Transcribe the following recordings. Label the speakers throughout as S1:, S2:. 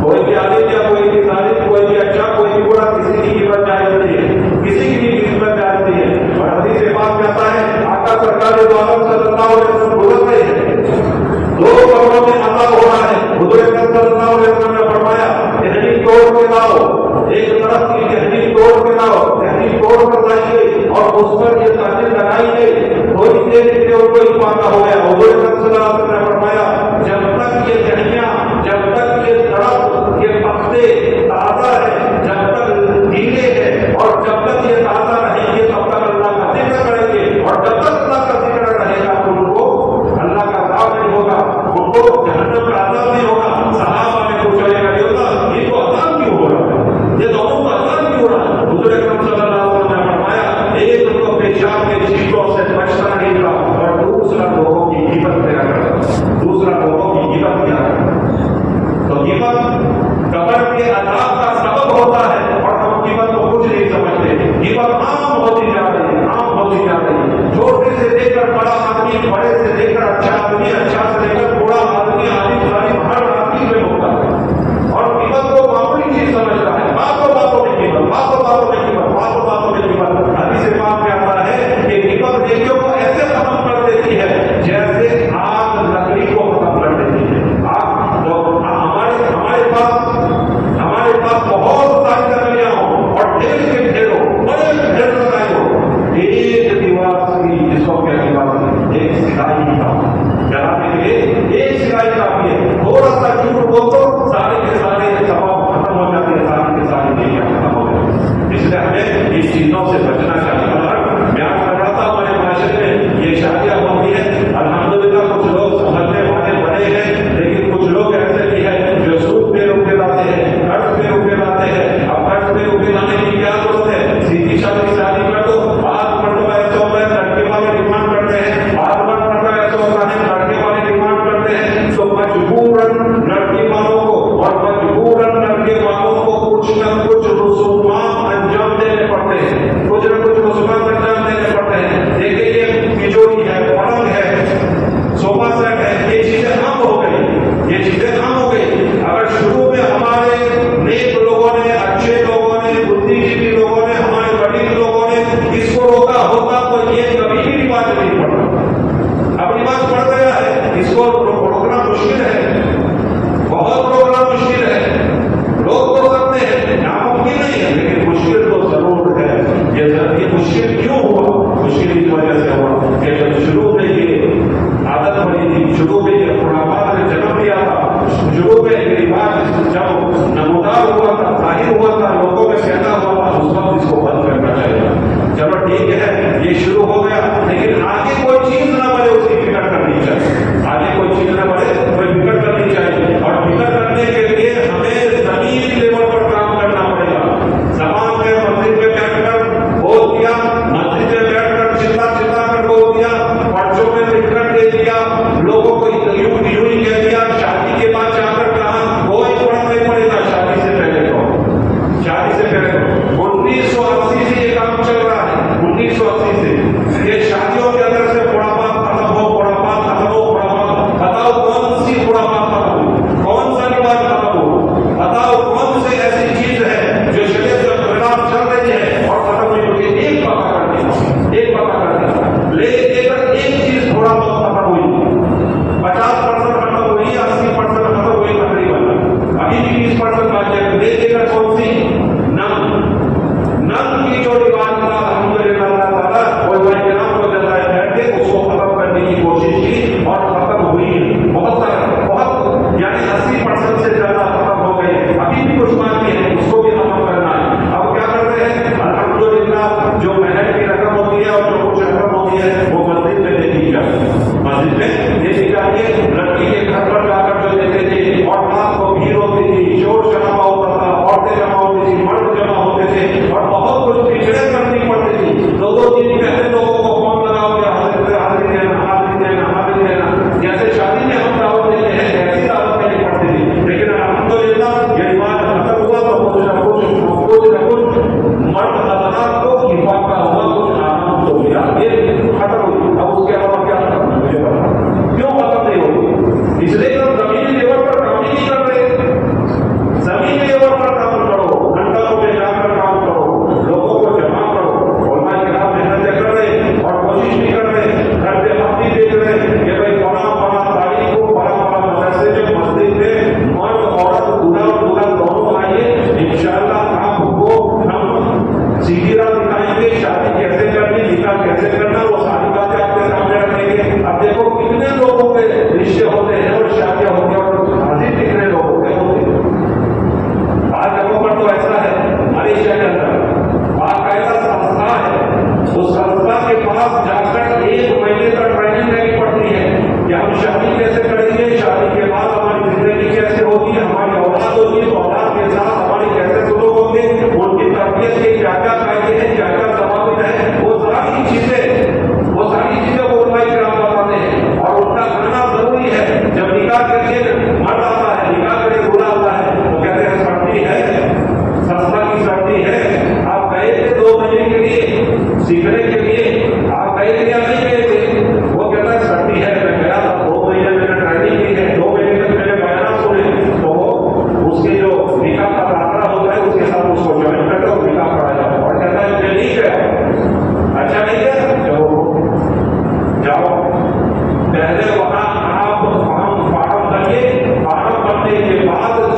S1: کوئی بھی عالم یا کوئی بھی ظالم، کوئی بھی اچھا کوئی بھی برا، کسی کی قیمت جائز نہیں ہے، کسی کی بھی قیمت جائز نہیں ہے۔ اور حدیث پاک میں آتا ہے آقا سرکار دو عالم صلی اللہ علیہ وسلم بول رہے ہیں دو قبروں میں عذاب ہو رہا ہے۔ حضور اکرم صلی اللہ علیہ وسلم نے فرمایا ٹہنی توڑ کے لاؤ، ایک طرف کی ٹہنی توڑ کے لاؤ، ٹہنی توڑ کر لائیے اور اس پر یہ تاجر لگائی گئی، تھوڑی دیر کے لیے ان کو افاقہ ہو گیا۔ حضور اکرم صلی اللہ علیہ وسلم نے فرمایا جب تک یہ ٹہنیاں، جب تک یہ درخت، یہ پتے تازہ ہے، جب تک گیلے ہیں اور جب تک یہ تازہ رہیں گے تب تک اللہ کا ذکر کریں گے، اور جب تک اللہ کا ذکر رہے گا ان کو اللہ کا عذاب نہیں ہوگا، ان کو جہنم کا عذاب نہیں ہوگا۔ صحابہ نے پوچھا یہ تو عذاب کیوں ہو رہا ہے، یہ دونوں کا عذاب کیوں ہو رہا ہے؟ حضور اکرم صلی اللہ علیہ وسلم نے فرمایا ایک ان کو پیشاب کے چھینٹوں سے بچنا نہیں تھا اور دوسرا لوگوں کی غیبت کیا کرتا تھا، دوسرا لوگوں کی غیبت کیا کرتا تھا۔ تو غیبت قبر کے عذاب کا سبب ہوتا ہے اور ہم غیبت کو کچھ نہیں سمجھتے۔ غیبت عام ہوتی جا رہی ہے، عام ہوتی جا رہی ہے۔ چھوٹے سے لے کر بڑا آدمی، بڑے سے لے کر اچھا آدمی، اچھا سے لے کر بوڑھا آدمی، عالم ظالم ہر آدمی میں ہوتا ہے اور غیبت کو معمولی چیز سمجھتا ہے۔ باتوں باتوں میں غیبت، باتوں باتوں میں غیبت، باتوں باتوں میں غیبت۔ حدیث پاک میں آتا ہے کہ غیبت نیکیوں کو ایسے ختم کر دیتی ہے جیسے آگ لکڑی کو ختم کر دیتی ہے۔ آگ جو ہمارے پاس بہت ساری لکڑیاں ہوں اور ڈھیر کے ڈھیروں بڑے ڈھیر لگائے ہو، ایک دیوار کی جس کو کیا دیوار ایک سلائی کی کام جلانے کے لیے ایک سلائی کافی ہے۔ تھوڑا سا جھوٹ بول تو سارے کے سارے ثواب ختم ہو جاتے ہیں، سارے کے سارے نیکیاں ختم ہو جاتی ہیں۔ اس لیے ہمیں اس چیزوں سے بچنا چاہیے۔ میں آپ کو بتاتا ہوں ہمارے معاشرے میں یہ شادیاں ہوتی ہیں، الحمدللہ کچھ لوگ سمجھنے والے بڑے ہیں، لیکن کچھ لوگ ایسے بھی ہیں جو سود پہ روکے لاتے ہیں، قرض پہ روکے لاتے ہیں۔ اب قرض پہ روکے لانے کی کیا ضرورت ہے؟ سیدھی شادی کر دو۔ بعض مرتبہ ایسا ہوتا ہے لڑکے والے ڈیمانڈ کرتے ہیں، بعض مرتبہ ایسا ہوتا ہے لڑکے والے ڈیمانڈ کرتے ہیں، تو مجبوراً لڑکی والوں کو اور مجبوراً لڑکے والوں کو کچھ نہ کچھ رسومات انجام دینے پڑتے ہیں، کچھ نہ کچھ رسومات انجام دینے پڑتے ہیں۔ دیکھیے یہ تجوری ہے، پلنگ ہے، صوفہ سیٹ ہے، یہ چیزیں عام ہو گئی، یہ چیزیں عام ہو گئی۔ اگر شروع میں ہمارے نیک لوگوں نے، اچھے لوگوں نے، بدھی جیوی لوگوں نے، ہمارے وڈیل لوگوں نے اس کو روکا ہوتا تو یہ کبھی بھی رواج نہیں پڑتا۔ اب رواج پڑ گیا ہے، اس کو روکنا مشکل ہے، بہت روکنا مشکل ہے۔ روک تو سکتے ہیں، ناممکن نہیں ہے، لیکن مشکل تو ضرور ہے۔ یہ مشکل کیوں ہوا؟ مشکل اس وجہ سے ہوا کہ جب شروع میں یہ عادت بنی تھی، شروع میں یہ خرافات نے جنم لیا تھا، شروع میں یہ رواج جب نمودار ہوا تھا، ظاہر ہوا تھا، لوگوں میں پھیلا ہوا تھا، اس وقت اس کو بند کرنا چاہیے۔ چلو ٹھیک ہے، یہ شروع ہو گیا، لیکن آگے کوئی چیز نہ بڑھے اس کی فکر کرنی چاہیے، آگے کوئی چیز نہ بڑھے کوئی فکر کرنی چاہیے۔ اور فکر کرنے کے لیے ہمیں زمین لیول پر کام کرنا پڑے گا۔ زبان میں مسجد میں بیٹھ کر بول دیا، مسجد میں بیٹھ کر چلا کر بول دیا، پرچوں میں لکھ کر دے دیا، لوگوں کو یوں ہی کہہ دیا، شادی کے بعد جا کر کہا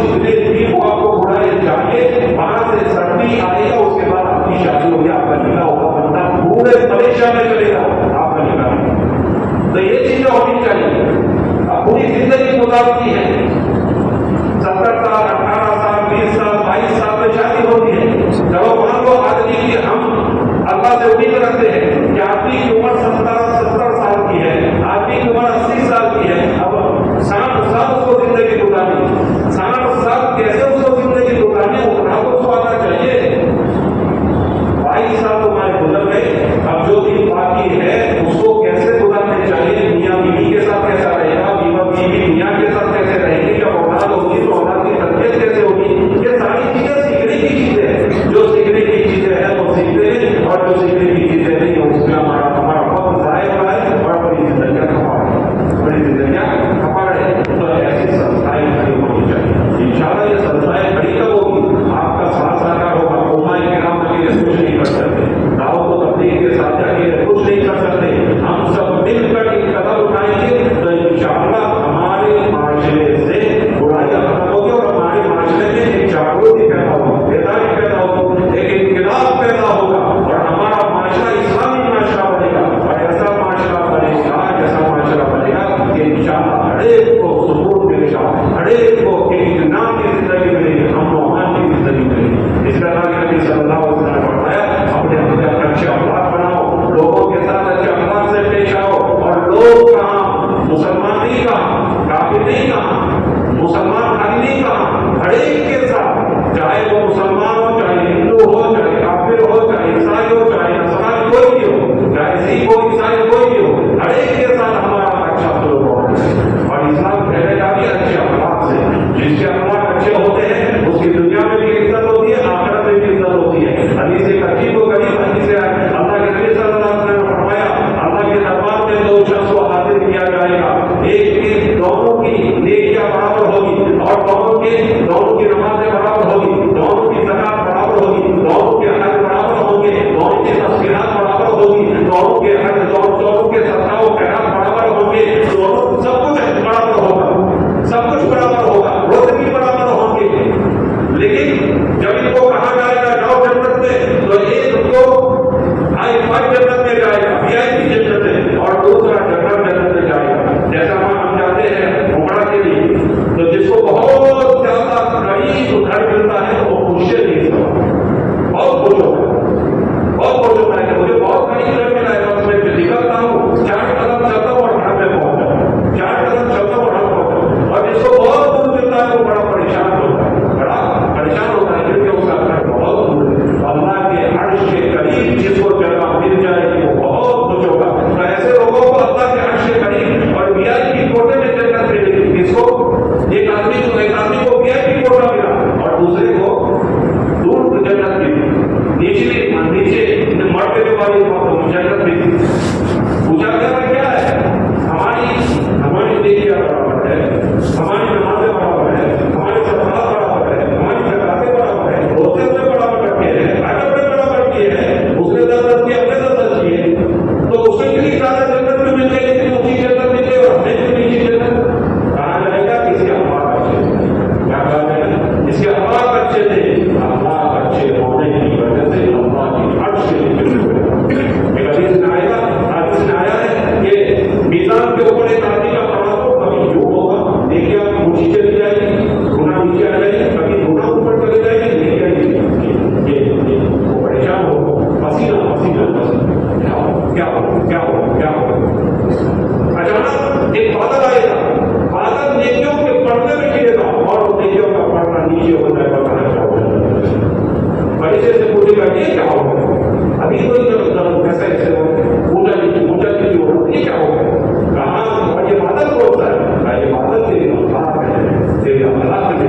S1: जितने भी वो आपको बुराई चाहिए, वहां से सर्दी आएगा, उसके बाद आपकी शादी होगी, आपका निकाह होगा, बंदा पूरे परेशान में चलेगा आपका निकाह। तो ये चीजें होनी चाहिए। अब पूरी जिंदगी गुजारती है, 70 साल 18 साल 20 साल 22 साल में शादी होती है। चलो मान लो आदमी की हम अल्लाह से उम्मीद रखते हैं कि आदमी की उम्र 70 साल की है, आदमी की उम्र 80 साल की है, अब 60 साल उसको जिंदगी गुजारनी, 60 साल कैसे उसको जिंदगी गुजारनी, उतना तो स्वादा चाहिए। 22 साल तुम्हारे गुजर गए, अब जो दिन बाकी है उसको कैसे गुजारने चाहिए, मियाँ बीवी के साथ कैसा रहेगा, बीवी मियाँ के साथ कैसे रहेगी, जब औलाद होगी तो औलाद की तरबियत कैसे होगी, ये सारी चीजें सीखने की चीजें हैं। जो सीखने की चीजें हैं वो सीखते हैं, और जो सीखने की चीजें नहीं है उसमें हमारा वक्त ज़ाया हो रहा है और बड़ी जिंदगियां खपा रहे हैं, बड़ी जिंदगियां खपा रहे हैं। तो ऐसी संस्थाएं खड़ी होनी चाहिए। इंशाल्लाह ये संस्थाएं खड़ी कब होगी, आपका साथ साकार होगा। उम्माए किराम अकेले कुछ नहीं कर सकते, दावत को तबलीग के साथ अकेले कुछ नहीं कर सकते, हम सब मिलकर एक कदम उठाएंगे तो इंशाल्लाह हमारे माशरे से बुराइयां खत्म होगी और हमारे माशरे में एक जागृति पैदा होगी, बेदारी पैदा होगी, एक इनकलाब पैदा होगा और हमारा माशरा इस्लामी माशरा बनेगा। और ऐसा माशरा बनेगा, ऐसा माशरा बनेगा कि इंशाल्लाह हर एक को सुकून मिलेगा, हर एक को इत्मीनान की जिंदगी मिलेगी, हम अमान की जिंदगी मिलेगी। इस तरह के नबी सल्लल्लाहु अलैहि वसल्लम ने फरमाया, अपने अंदर अच्छे अखलाक बनाओ, लोगों के साथ अच्छे अखलाक से पेश आओ। और लोग कहाँ, मुसलमान नहीं कहा, काफिर नहीं कहा, मुसलमान खाली नहीं कहा, हर एक के साथ, चाहे वो मुसलमान हो, चाहे हिंदू हो, चाहे काफिर हो, चाहे ईसाई हो, चाहे नसरानी कोई भी हो, चाहे सिख हो, ईसाई कोई भी हो, हर एक के साथ हमारा अच्छा सलूक होना है। और इस्लाम पहलेगा भी अच्छे अखलाक से। जिसके अखलाक अच्छे होते हैं उसकी दुनिया में भी इज्जत होती है, आखिरत में भी इज्जत होती है। हदीस करीब को करीब हदीस अल्लाह के नबी सल्लल्लाहु अलैहि वसल्लम ने फरमाया, अल्लाह के दरबार में दो शख्स को हाजिर किया जाएगा, एक की दोनों की नेकियां बराबर होगी और दोनों की नमाजें बराबर होगी, दोनों की ज़कात बराबर होगी, दोनों के हज बराबर होंगे, दोनों की तस्बीहात बराबर होगी, दोनों के हज दोनों के सदका व खैरात बराबर होंगे, दोनों सब कुछ बराबर होगा, सब कुछ बराबर होगा, रोज़ भी बराबर होंगे। लेकिन जब इनको कहा जाएगा जाओ जन्नत में, तो एक तो हाई-फाई जन्नत में जाएगा, वीआईपी जन्नत में, और दूसरा जन्नत में जाएगा। जैसा हम जाते हैं उमरा के लिए, तो जिसको बहुत ज्यादा करीब घर मिलता है तो वो खुश नहीं होता, बहुत खुश होता है, बहुत खुश होता है कि मुझे बहुत करीब घर मिला है। बस मैं निकलता हूँ, 4 कदम चलता हूँ और घर में पहुंच जाता हूँ, 4 कदम चलता हूँ और घर पहुंच जाता हूँ। और जिसको बहुत दूर मिलता है वो बड़ा परेशान होता है, बड़ा परेशान होता है, क्योंकि उसका घर बहुत दूर है। अल्लाह के अर्श के करीब जिसको जगह मिल जाएगी वो बहुत खुश होगा। तो ऐसे लोगों को अल्लाह के अर्श के करीब और वीआईपी कोटे में जन्नत मिलेगी। किसको? एक आदमी को वीआईपी कोटा मिला और दूसरे को दूर जन्नत मिली, नीचे मरते वाली जन्नत मिली। पूछा क्या है? हमारी नेकियां बराबर है, हमारी नमाजें बराबर है, हमारे सदक़ात बराबर है, हमारी ज़कातें बराबर है, रोज़े में बराबर रखे हैं, अदब में बराबर किए हैं, उसने 10 किए, अपने 10 किए, तो उससे कितनी ज्यादा जन्नत में मिल गई, लेकिन उसी जन्नत मिल गई और हमें क्यों नीचे जन्नत? कहा जाएगा इसके अखलाक अच्छे थे। क्या कहा जाएगा? इसके अखलाक अच्छे थे। अखलाक अच्छे होने की वजह से अल्लाह की अर्श के नीचे एक हदीस में आया है कि मीज़ान के ऊपर एक आदमी का खड़ा हो, कभी यूं होगा, नेकियां ऊंची चली जाएगी, गुनाह नीचे आ जाएगी, कभी गुनाह ऊपर चले जाएगी, नेकियां नीचे। ये वो परेशान हो, पसीना क्या हो अचानक एक बादल आएगा, बादल नेकियों के पढ़ने में गिरेगा और नेकियों का पढ़ना नीचे हो जाएगा। परिचय से पूछेगा ये क्या हो गया, अभी तो कैसे ऊंचा नीचे हो, ये क्या हो गया, कहाँ? और ये बादल कौन सा है? ये बादल तेरे अखलाक है, तेरे अखलाक में